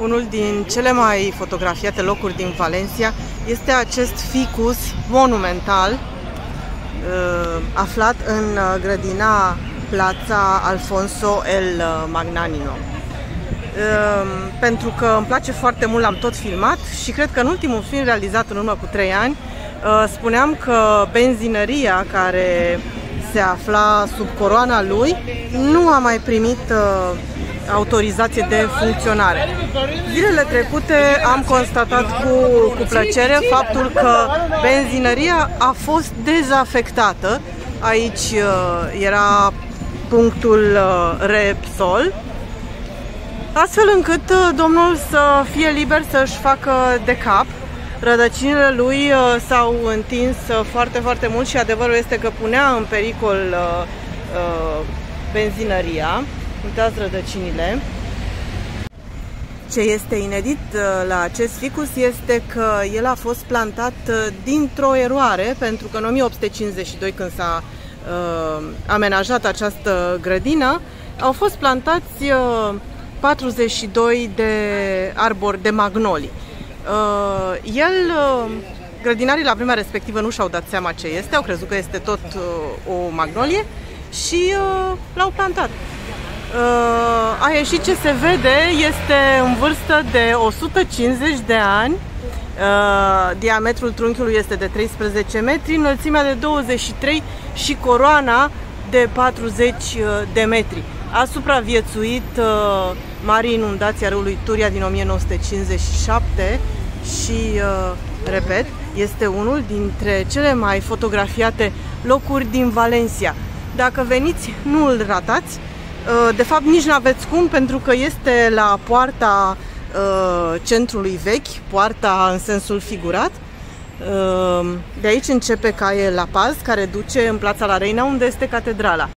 Unul din cele mai fotografiate locuri din Valencia este acest ficus monumental aflat în grădina Plața Alfonso el Magnanimo. Pentru că îmi place foarte mult, l-am tot filmat și cred că în ultimul film realizat în urmă cu 3 ani spuneam că benzinăria care se afla sub coroana lui nu a mai primit autorizație de funcționare. Zilele trecute am constatat cu plăcere faptul că benzinăria a fost dezafectată. Aici era punctul Repsol, astfel încât domnul să fie liber să-și facă de cap. Rădăcinile lui s-au întins foarte, foarte mult și adevărul este că punea în pericol benzinăria. Uitați rădăcinile. Ce este inedit la acest ficus este că el a fost plantat dintr-o eroare, pentru că în 1852, când s-a amenajat această grădină, au fost plantați 42 de arbori de magnolii. Grădinarii la vremea respectivă nu și-au dat seama ce este, au crezut că este tot o magnolie și l-au plantat. A ieșit ce se vede, este în vârstă de 150 de ani, diametrul trunchiului este de 13 metri, înălțimea de 23 și coroana de 40 de metri. A supraviețuit marii inundații a râului Turia din 1957 și, repet, este unul dintre cele mai fotografiate locuri din Valencia. Dacă veniți, nu îl ratați. De fapt, nici nu aveți cum, pentru că este la poarta centrului vechi, poarta în sensul figurat. De aici începe caie La Paz, care duce în Plața la Reina, unde este catedrala.